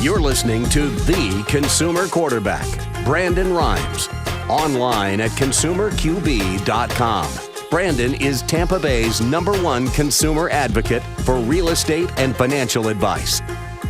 You're listening to The Consumer Quarterback, Brandon Rhymes. Online at consumerqb.com. Brandon is Tampa Bay's #1 consumer advocate for real estate and financial advice.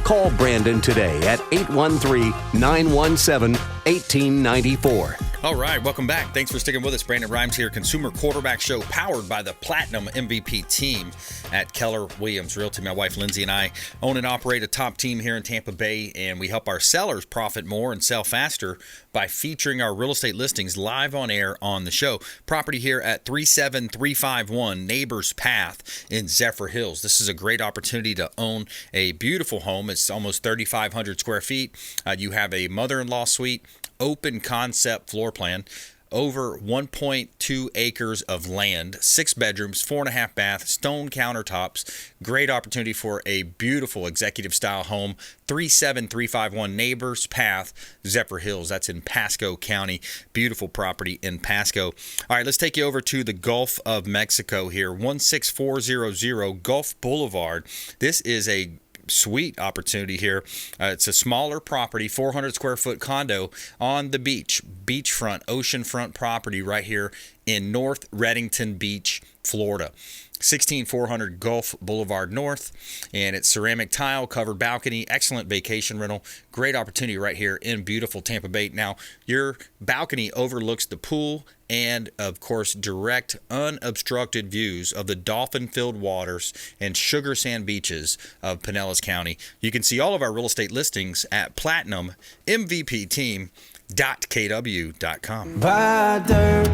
Call Brandon today at 813-917-1894. All right, welcome back. Thanks for sticking with us. Brandon Rhymes here, Consumer Quarterback Show, powered by the Platinum MVP team at Keller Williams Realty. My wife Lindsay and I own and operate a top team here in Tampa Bay, and we help our sellers profit more and sell faster by featuring our real estate listings live on air on the show. Property here at 37351 Neighbors Path in Zephyr Hills. This is a great opportunity to own a beautiful home. It's almost 3,500 square feet. You have a mother-in-law suite, open concept floor plan, over 1.2 acres of land, 6 bedrooms, 4.5 bath, stone countertops. Great opportunity for a beautiful executive style home. 37351 Neighbors Path, Zephyr Hills. That's in Pasco County. Beautiful property in Pasco. All right, let's take you over to the Gulf of Mexico here. 16400 Gulf Boulevard. This is a sweet opportunity here. It's a smaller property, 400 square foot condo on the beach, beachfront, oceanfront property right here in North Reddington Beach, Florida. 16400 Gulf Boulevard North, and it's ceramic tile covered balcony, excellent vacation rental, great opportunity right here in beautiful Tampa Bay. Now, your balcony overlooks the pool and, of course, direct unobstructed views of the dolphin-filled waters and sugar sand beaches of Pinellas County. You can see all of our real estate listings at platinummvpteam.kw.com. Buy dirt.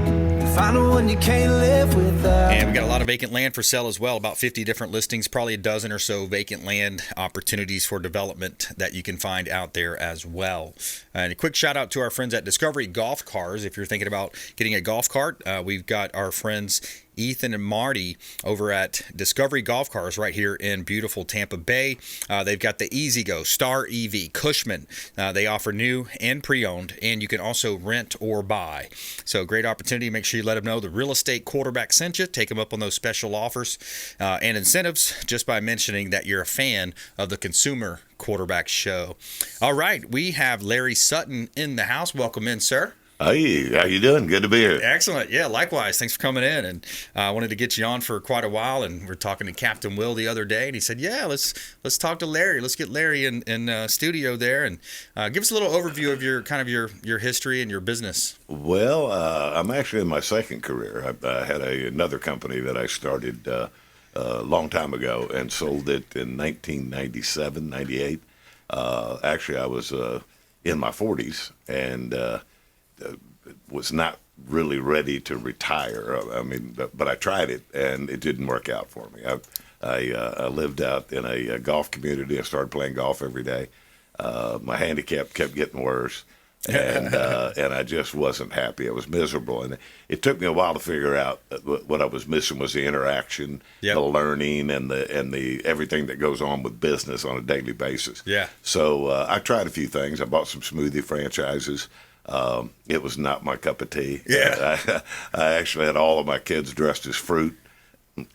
Find one you can't live without. And we got a lot of vacant land for sale as well, about 50 different listings, probably a dozen or so vacant land opportunities for development that you can find out there as well. And a quick shout out to our friends at Discovery Golf Cars. If you're thinking about getting a golf cart, we've got our friends Ethan and Marty over at Discovery Golf Cars right here in beautiful Tampa Bay. They've got the Easy Go, Star EV, Cushman. They offer new and pre-owned, and you can also rent or buy. So great opportunity. Make sure you let them know the real estate quarterback sent you. Take them up on those special offers and incentives just by mentioning that you're a fan of the Consumer Quarterback Show. All right, we have Larry Sutton in the house. Welcome in, sir. Hey, how you doing? Good to be here. Excellent. Yeah, likewise. Thanks for coming in. And I wanted to get you on for quite a while. And we were talking to Captain Will the other day, and he said, "Yeah, let's talk to Larry. Let's get Larry in studio there and give us a little overview of your history and your business." Well, I'm actually in my second career. I had another company that I started a long time ago and sold it in 1997, 98. Actually, I was in my 40s and was not really ready to retire. I mean, but I tried it, and it didn't work out for me. I lived out in a golf community. I started playing golf every day. My handicap kept getting worse, and I just wasn't happy. I was miserable, and it took me a while to figure out what I was missing was the interaction, the learning, and the everything that goes on with business on a daily basis. Yeah. So I tried a few things. I bought some smoothie franchises. It was not my cup of tea. Yeah. I actually had all of my kids dressed as fruit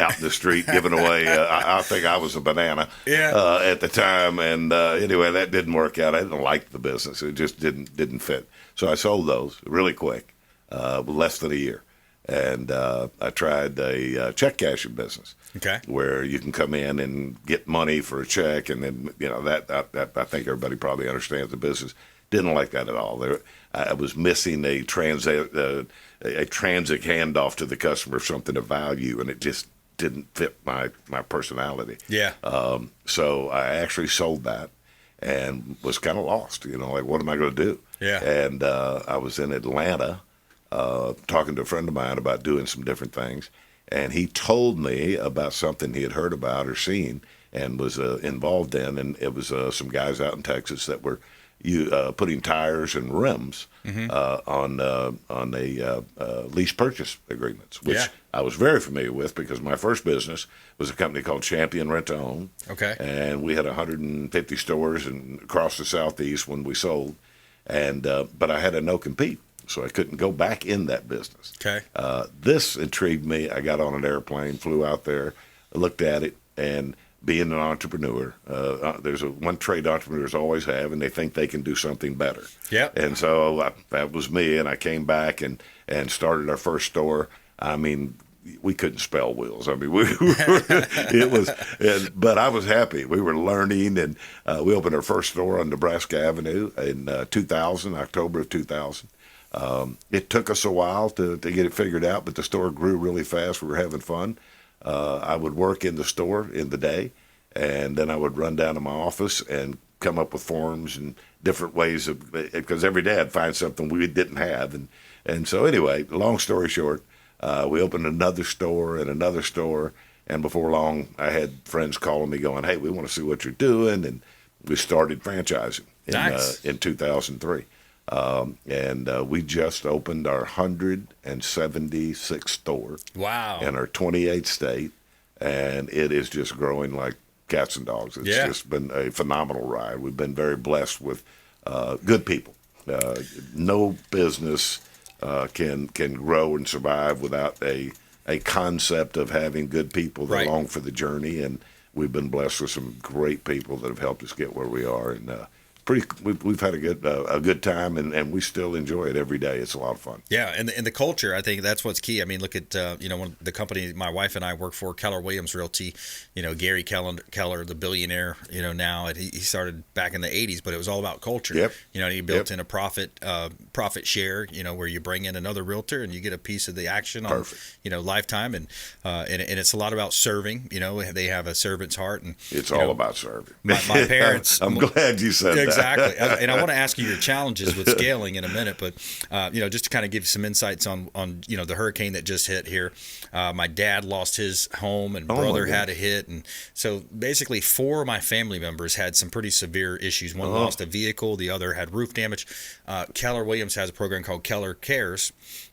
out in the street giving away. I think I was a banana at the time. And anyway, that didn't work out. I didn't like the business. It just didn't fit. So I sold those really quick, less than a year. And I tried a check cashing business. Okay. Where you can come in and get money for a check, and then that I think everybody probably understands the business. Didn't like that at all. I was missing a transit handoff to the customer of something of value, and it just didn't fit my personality. Yeah. So I actually sold that and was kind of lost. Like, what am I going to do? Yeah. And I was in Atlanta talking to a friend of mine about doing some different things, and he told me about something he had heard about or seen and was involved in, and it was some guys out in Texas that were putting tires and rims on lease purchase agreements, which I was very familiar with because my first business was a company called Champion Rent to Own. Okay. And we had 150 stores across the Southeast when we sold, and but I had a no compete, so I couldn't go back in that business. Okay. This intrigued me. I got on an airplane, flew out there, looked at it, and being an entrepreneur. There's one trait entrepreneurs always have, and they think they can do something better. Yep. And so that was me, and I came back and started our first store. I mean, we couldn't spell wheels. I mean, but I was happy. We were learning, and we opened our first store on Nebraska Avenue in 2000, October of 2000. It took us a while to get it figured out, but the store grew really fast. We were having fun. I would work in the store in the day, and then I would run down to my office and come up with forms and different ways because every day I'd find something we didn't have. And so anyway, long story short, we opened another store, and before long I had friends calling me going, "Hey, we want to see what you're doing," and we started franchising in 2003. And we just opened our 176th store. Wow. In our 28th state, and it is just growing like cats and dogs. It's just been a phenomenal ride. We've been very blessed with good people. No business can grow and survive without a concept of having good people that along for the journey, and we've been blessed with some great people that have helped us get where we are, and we've had a good time, and we still enjoy it every day. It's a lot of fun. Yeah, and the culture, I think that's what's key. I mean, look at one of the company my wife and I work for, Keller Williams Realty. Gary Keller, the billionaire. Now he started back in the '80s, but it was all about culture. Yep. He built in a profit share. Where you bring in another realtor and you get a piece of the action on lifetime, and it's a lot about serving. They have a servant's heart, and it's all about serving. My parents. I'm glad you said that. Exactly. And I want to ask you your challenges with scaling in a minute, but just to kind of give you some insights on the hurricane that just hit here. My dad lost his home, and brother had a hit, and so basically 4 of my family members had some pretty severe issues. One lost a vehicle, the other had roof damage. Keller Williams has a program called Keller Cares,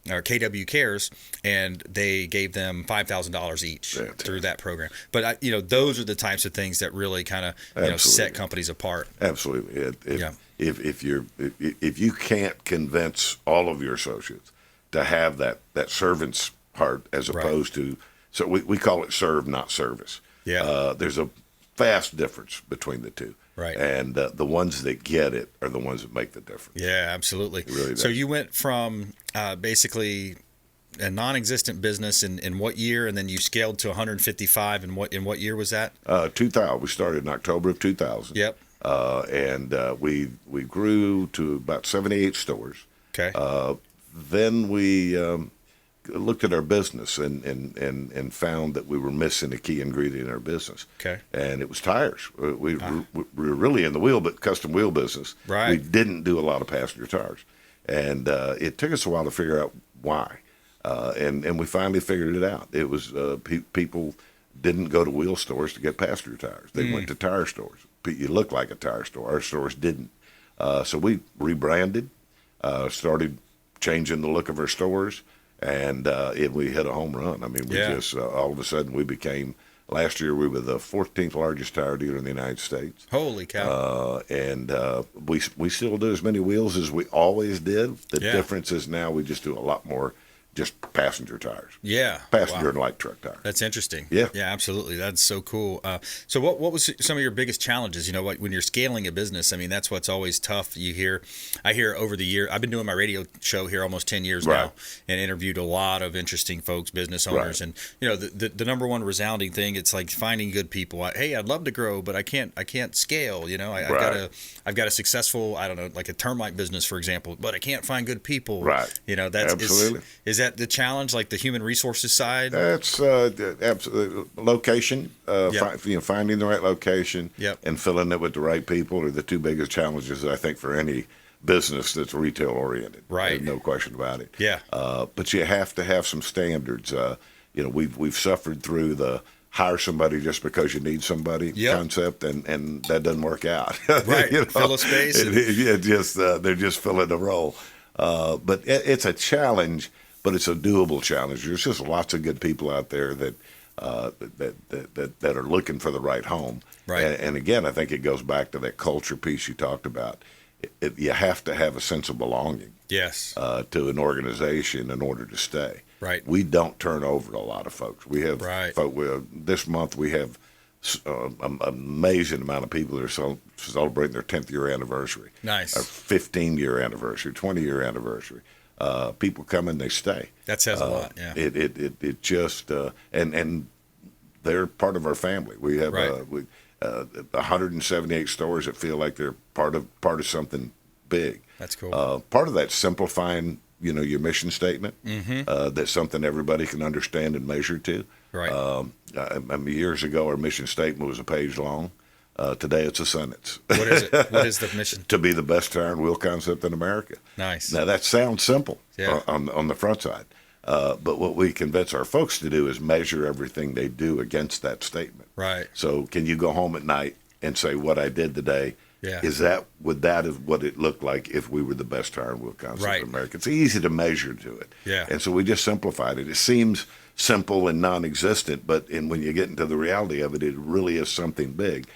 or KW Cares, and they gave them $5,000 each through that program. But those are the types of things that really kind of set companies apart. Absolutely. If you can't convince all of your associates to have that servant's heart as opposed to, so we call it serve, not service. Yeah. There's a vast difference between the two. Right. And the ones that get it are the ones that make the difference. Yeah, absolutely. Really so you went from basically a non-existent business in what year, and then you scaled to 155. In what year was that? 2000. We started in October of 2000. Yep. And we grew to about 78 stores. Okay. Then we looked at our business and found that we were missing a key ingredient in our business. Okay. And it was tires. We were really in the custom wheel business. Right. We didn't do a lot of passenger tires. And it took us a while to figure out why. And we finally figured it out. It was people didn't go to wheel stores to get passenger tires. They went to tire stores. You look like a tire store. Our stores didn't. So we rebranded, started changing the look of our stores, and we hit a home run. I mean, we just all of a sudden we became. Last year we were the 14th largest tire dealer in the United States. Holy cow! And we still do as many wheels as we always did. The difference is now we just do a lot more. Just passenger tires. Yeah. Passenger and light truck tires. That's interesting. Yeah. Yeah, absolutely. That's so cool. So what was some of your biggest challenges? When you're scaling a business, I mean, that's what's always tough. I hear over the year, I've been doing my radio show here almost 10 years now, and interviewed a lot of interesting folks, business owners. And, the number one resounding thing, it's like finding good people. Hey, I'd love to grow, but I can't scale. I've got a successful, I don't know, like a termite business, for example, but I can't find good people. Right. That's absolutely. Is that the challenge, like the human resources side? That's absolutely location. Finding the right location and filling it with the right people are the two biggest challenges, I think, for any business that's retail oriented. Right. No question about it. Yeah. But you have to have some standards. We've suffered through the hire somebody just because you need somebody concept, and that doesn't work out. Right. Fill a space. They're just filling a role. But it's a challenge. But it's a doable challenge. There's just lots of good people out there that are looking for the right home. Right. And again, I think it goes back to that culture piece you talked about. You have to have a sense of belonging. Yes. To an organization in order to stay. Right. We don't turn over a lot of folks. We have right. this month we have amazing amount of people that are celebrating their 10th year anniversary. Nice. Or 15-year anniversary, 20-year anniversary. People come and they stay. That says a lot. Yeah. It just and they're part of our family. We have Right. 178 stores that feel like they're part of something big. That's cool. Part of that simplifying, your mission statement. Mm-hmm. That's something everybody can understand and measure to. Right. Years ago, our mission statement was a page long. Today, it's a sentence. What is it? What is the mission? To be the best tire and wheel concept in America. Nice. Now, that sounds simple Yeah. on the front side. But what we convince our folks to do is measure everything they do against that statement. Right. So can you go home at night and say, what I did today, Yeah. would that is what it looked like if we were the best tire and wheel concept Right. in America? It's easy to measure to it. Yeah. And so we just simplified it. It seems simple and non-existent, but when you get into the reality of it, it really is something big.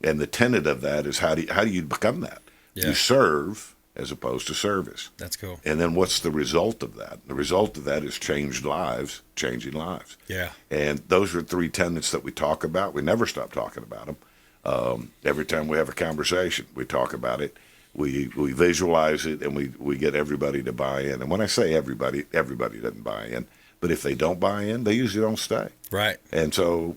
And the tenet of that is how do you become that? Yeah. You serve as opposed to service. That's cool. And then what's the result of that? The result of that is changing lives. Yeah. And those are three tenets that we talk about. We never stop talking about them. Every time we have a conversation, we talk about it. We visualize it, and we get everybody to buy in. And when I say everybody doesn't buy in. But if they don't buy in, they usually don't stay. Right. And so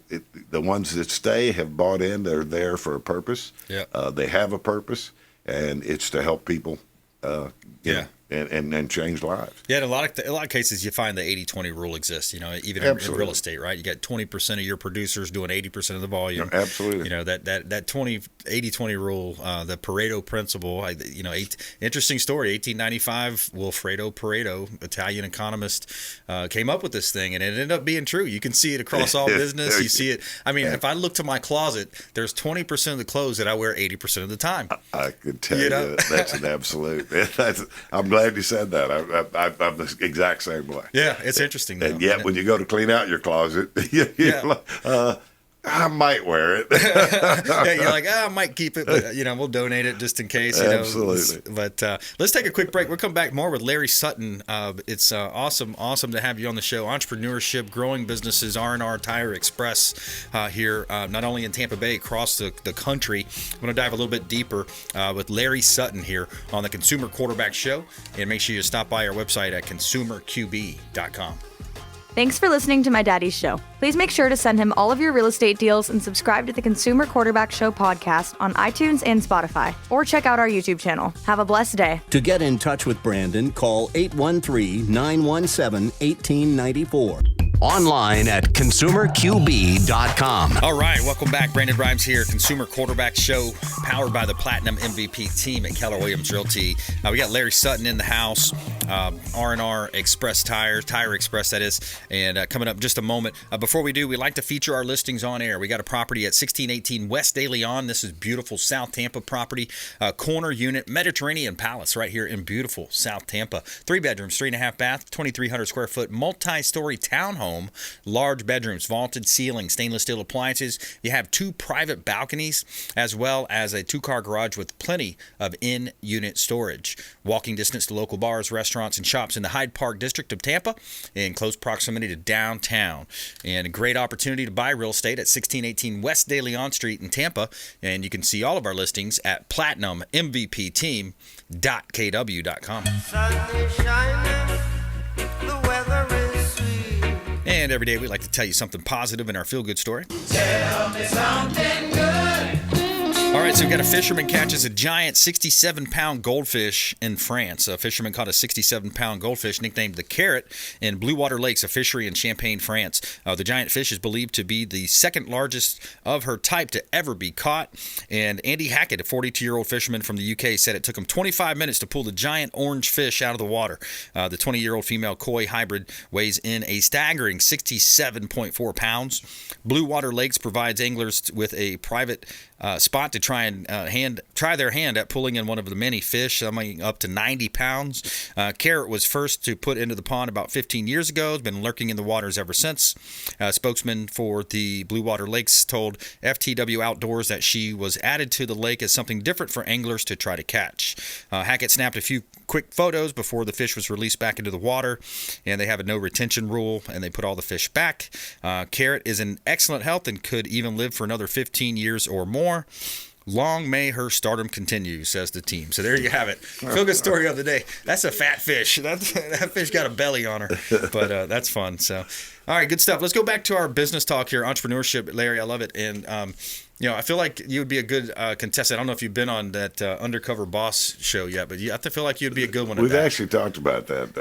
the ones that stay have bought in. They're there for a purpose. Yeah. They have a purpose, and it's to help people. Yeah. And change lives. Yeah, in a lot of cases, you find the 80-20 rule exists. Even in real estate, right? You got 20% of your producers doing 80% of the volume. No, absolutely. That 80-20 rule, the Pareto principle. Interesting story. 1895, Wilfredo Pareto, Italian economist, came up with this thing, and it ended up being true. You can see it across all business. You see it. If I look to my closet, there's 20% of the clothes that I wear 80% of the time. I could tell you that's an absolute. I'm glad you said that. I'm the exact same way. Yeah, it's interesting. Though. And yet, when you go to clean out your closet, I might wear it. Yeah, you're like, I might keep it, but we'll donate it just in case. Absolutely. But let's take a quick break. We'll come back more with Larry Sutton. It's awesome to have you on the show. Entrepreneurship, growing businesses, RNR Tire Express here, not only in Tampa Bay, across the country. I'm going to dive a little bit deeper with Larry Sutton here on the Consumer Quarterback Show, and make sure you stop by our website at consumerqb.com. Thanks for listening to my daddy's show. Please make sure to send him all of your real estate deals and subscribe to the Consumer Quarterback Show podcast on iTunes and Spotify, or check out our YouTube channel. Have a blessed day. To get in touch with Brandon, call 813-917-1894. Online at consumerqb.com. All right, welcome back. Brandon Rhymes here, Consumer Quarterback Show, powered by the Platinum MVP team at Keller Williams Realty. We got Larry Sutton in the house, R&R Express Tire Express, that is. And coming up in just a moment. Before we do, we like to feature our listings on air. We got a property at 1618 West De Leon. This is beautiful South Tampa property. Corner unit, Mediterranean Palace right here in beautiful South Tampa. 3 bedrooms, 3.5 bath, 2,300 square foot, multi-story townhome. Large bedrooms, vaulted ceiling, stainless steel appliances. You have 2 private balconies, as well as a 2-car garage with plenty of in-unit storage. Walking distance to local bars, restaurants, and shops in the Hyde Park district of Tampa, in close proximity to downtown. And a great opportunity to buy real estate at 1618 West De Leon Street in Tampa. And you can see all of our listings at platinummvpteam.kw.com. Sun is shining, the weather is sweet. And every day we like to tell you something positive in our feel-good story. Tell me something good. All right, so we've got a fisherman catches a giant 67-pound goldfish in France. A fisherman caught a 67-pound goldfish nicknamed the Carrot in Blue Water Lakes, a fishery in Champagne, France. The giant fish is believed to be the second largest of her type to ever be caught. And Andy Hackett, a 42-year-old fisherman from the UK, said it took him 25 minutes to pull the giant orange fish out of the water. The 20-year-old female koi hybrid weighs in a staggering 67.4 pounds. Blue Water Lakes provides anglers with a private spot to try and try their hand at pulling in one of the many fish, some up to 90 pounds. Carrot was first to put into the pond about 15 years ago. Has been lurking in the waters ever since. Spokesman for the Blue Water Lakes told FTW Outdoors that she was added to the lake as something different for anglers to try to catch. Hackett snapped a few quick photos before the fish was released back into the water, and they have a no retention rule, and they put all the fish back. Carrot is in excellent health and could even live for another 15 years or more. Long may her stardom continue, says the team. So there you have it. Feel good story of the day. That's a fat fish. That fish got a belly on her, but that's fun. So, all right, good stuff. Let's go back to our business talk here, entrepreneurship. Larry, I love it. And, I feel like you would be a good contestant. I don't know if you've been on that Undercover Boss show yet, but I feel like you'd be a good one. We've actually talked about that.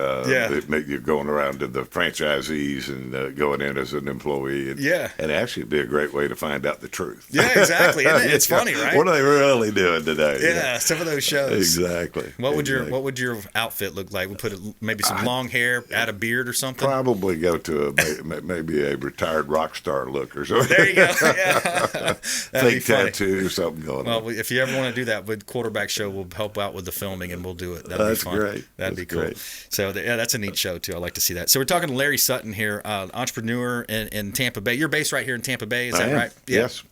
You're going around to the franchisees and going in as an employee. And actually it'd be a great way to find out the truth. Yeah, exactly. It's funny, right? What are they really doing today? Yeah, some of those shows. Exactly. What would your outfit look like? We put maybe some long hair, add a beard or something? Probably go to maybe a retired rock star look or something. There you go. Yeah. Fake tattoo or something going on. Well, if you ever want to do that with Quarterback Show, we'll help out with the filming and we'll do it. That'd be fun. Great. That'd be cool. Great. So that's a neat show too. I like to see that. So we're talking to Larry Sutton here, entrepreneur in Tampa Bay. You're based right here in Tampa Bay, is that right? Yeah. Yes.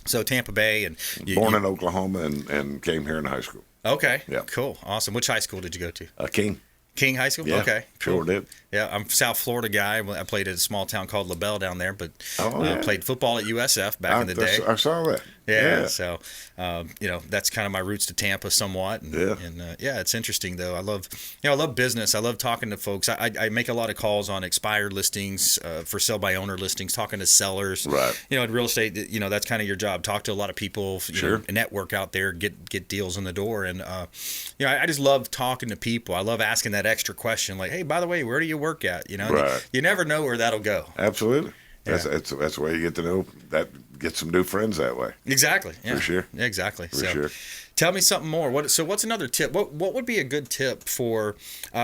So Tampa Bay, and born in Oklahoma and came here in high school. Okay. Yeah. Cool. Awesome. Which high school did you go to? King High School? Yeah, okay. Sure did. Yeah, I'm a South Florida guy. I played at a small town called LaBelle down there, but played football at USF back in the day. I saw that. Yeah. So, that's kind of my roots to Tampa somewhat. And it's interesting though. I love business. I love talking to folks. I make a lot of calls on expired listings, for sell by owner listings, talking to sellers. Right. In real estate, that's kind of your job. Talk to a lot of people, Sure. Network out there, get deals in the door. And, I just love talking to people. I love asking that extra question like, hey, by the way, where do you work at? Right. You never know where that'll go. Absolutely. Yeah. That's the way you get to know that, get some new friends that way. Exactly. Yeah. For sure. Exactly. For sure. Tell me something more. What's another tip? What would be a good tip for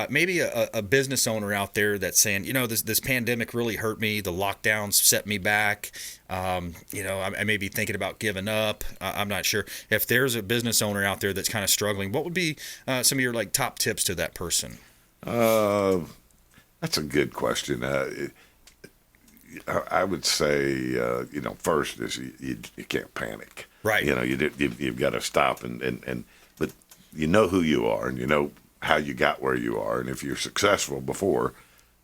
maybe a business owner out there that's saying, this pandemic really hurt me. The lockdowns set me back. I may be thinking about giving up. I'm not sure. If there's a business owner out there that's kind of struggling, what would be some of your top tips to that person? That's a good question. I would say, first is you can't panic. Right. You've got to stop but you know who you are and you know how you got where you are. And if you're successful before,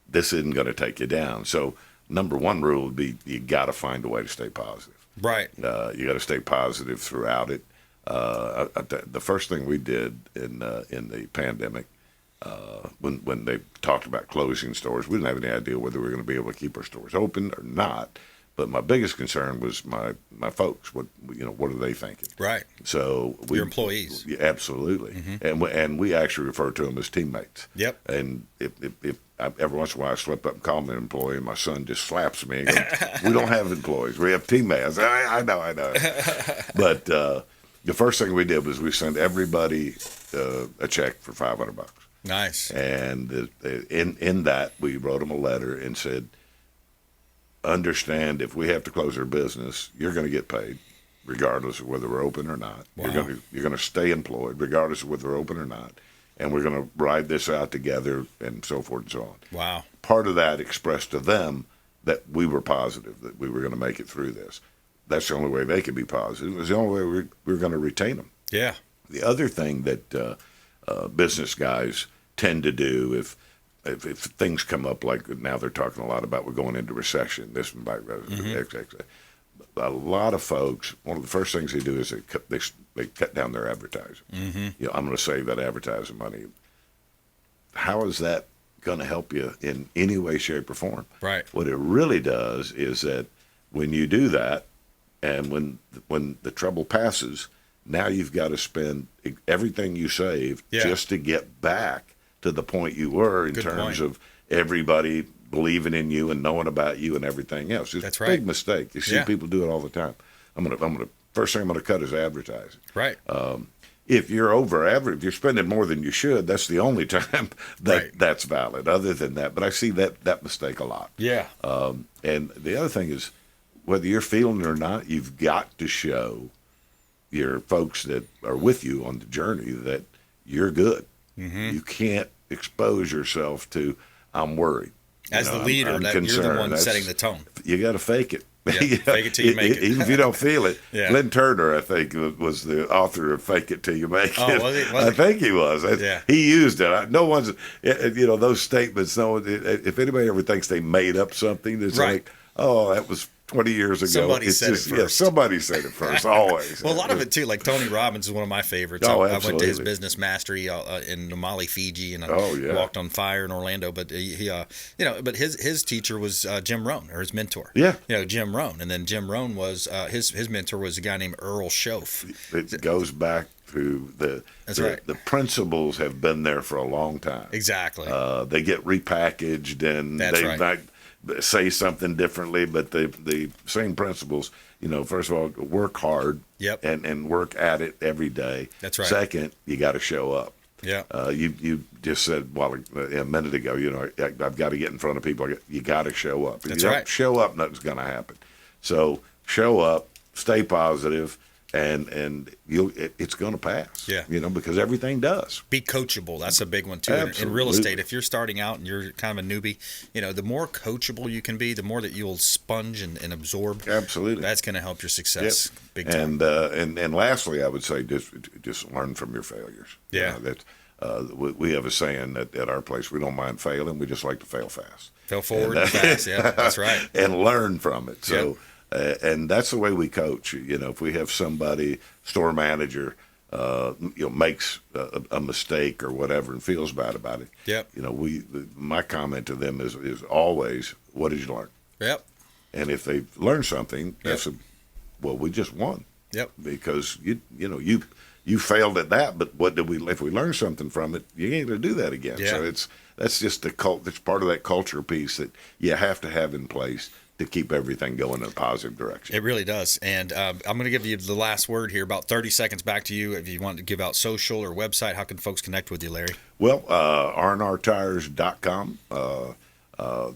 this isn't going to take you down. So number one rule would be you got to find a way to stay positive. Right. You got to stay positive throughout it. The first thing we did in the pandemic, when they talked about closing stores, we didn't have any idea whether we were going to be able to keep our stores open or not. But my biggest concern was my folks. What are they thinking? Right. So your employees. Yeah, absolutely. Mm-hmm. And we actually refer to them as teammates. Yep. And if every once in a while I slip up and call me an employee, and my son just slaps me and goes, "We don't have employees. We have teammates." I know. But the first thing we did was we sent everybody a check for $500. Nice. And in that we wrote them a letter and said, understand if we have to close our business, you're going to get paid regardless of whether we're open or not. Wow. You're going to stay employed regardless of whether we're open or not. And we're going to ride this out together and so forth and so on. Wow. Part of that expressed to them that we were positive, that we were going to make it through this. That's the only way they could be positive. It was the only way we were going to retain them. Yeah. The other thing that business guys tend to do if things come up, like now they're talking a lot about we're going into recession, this and that, a lot of folks, one of the first things they do is they cut down their advertising. Mm-hmm. I'm going to save that advertising money. How is that going to help you in any way, shape, or form? Right. What it really does is that when you do that, and when the trouble passes, now you've got to spend everything you saved just to get back to the point you were in terms of everybody believing in you and knowing about you and everything else. It's That's a right. big mistake. You see people do it all the time. First thing I'm gonna cut is advertising. Right. If you're over average, if you're spending more than you should, that's the only time that's valid. Other than that, but I see that mistake a lot. Yeah. And the other thing is, whether you're feeling it or not, you've got to show your folks that are with you on the journey that you're good. Mm-hmm. You can't expose yourself to, I'm worried. As the leader, I'm that you're concerned. the one setting the tone. You got to fake it. Yeah, fake it till you make it. Even if you don't feel it. Yeah. Lynn Turner, I think, was the author of "Fake It Till You Make It." Oh, was he? I think he was. Yeah. He used it. No one's, those statements. No, if anybody ever thinks they made up something, it's Right. like, oh, that was 20 years ago. Somebody said it Yeah, first. somebody said it first. Always. Well, a lot of it too, like Tony Robbins is one of my favorites. Oh, I went to his absolutely. business mastery in Mali, Fiji, and I Oh, yeah. walked on fire in Orlando. But but his teacher was Jim Rohn, or his mentor. Yeah. Jim Rohn, and then Jim Rohn was his mentor was a guy named Earl Schoaf. It goes back to That's right. the principles have been there for a long time. Exactly. They get repackaged and That's they right. might say something differently, but the same principles. First of all, work hard. Yep. And work at it every day. That's right. Second, you got to show up. Yeah. You just said a minute ago. I've got to get in front of people. You got to show up. If That's you don't right. show up, nothing's going to happen. So show up, stay positive, and it's going to pass. Yeah. Because everything does. Be coachable. That's a big one too. In real Absolutely. estate, if you're starting out and you're kind of a newbie, the more coachable you can be, the more that you'll sponge and absorb. Absolutely. That's going to help your success big time. And lastly, I would say just learn from your failures. Yeah. We have a saying at our place: we don't mind failing, we just like to fail fast. Fail forward and fast. Yeah, that's right. And learn from it. So, and that's the way we coach. If we have somebody, store manager, makes a mistake or whatever and feels bad about it. Yep. My comment to them is always, what did you learn? Yep. And if they learn something, that's we just won. Yep. Because you failed at that, but if we learn something from it, you ain't going to do that again. Yeah. So that's just it's part of that culture piece that you have to have in place to keep everything going in a positive direction. It really does. And I'm going to give you the last word here, about 30 seconds back to you. If you want to give out social or website, how can folks connect with you, Larry? Well, RNRtires.com.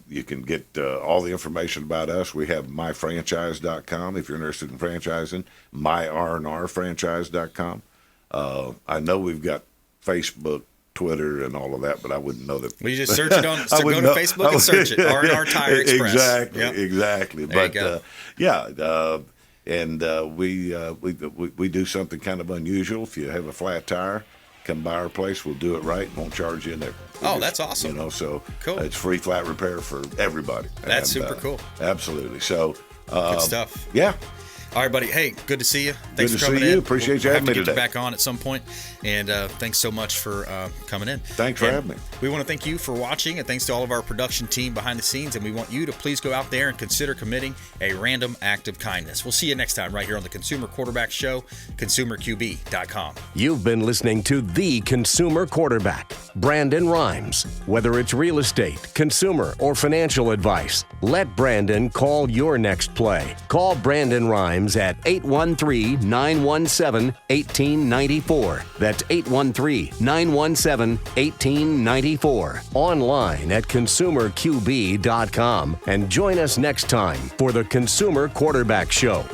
You can get all the information about us. We have myfranchise.com if you're interested in franchising, myrnrfranchise.com. I know we've got Facebook, Twitter, and all of that, but I wouldn't know that. Well, you just search it on. So go to Facebook and search it. R&R Tire Express. Exactly, Yep. exactly. There you But we do something kind of unusual. If you have a flat tire, come by our place. We'll do it right. Won't charge you nothing. That's awesome. So Cool. It's free flat repair for everybody. That's super cool. Absolutely. So Good stuff. yeah. All right, buddy. Hey, good to see you. Thanks Good for to coming see you. in. Appreciate you We'll having me have to get today. you back on at some point. And thanks so much for coming in. Thanks for having me. We want to thank you for watching, and thanks to all of our production team behind the scenes. And we want you to please go out there and consider committing a random act of kindness. We'll see you next time right here on the Consumer Quarterback Show, consumerqb.com. You've been listening to The Consumer Quarterback, Brandon Rhymes. Whether it's real estate, consumer, or financial advice, let Brandon call your next play. Call Brandon Rhymes at 813-917-1894. That's 813-917-1894. Online at consumerqb.com. And join us next time for the Consumer Quarterback Show.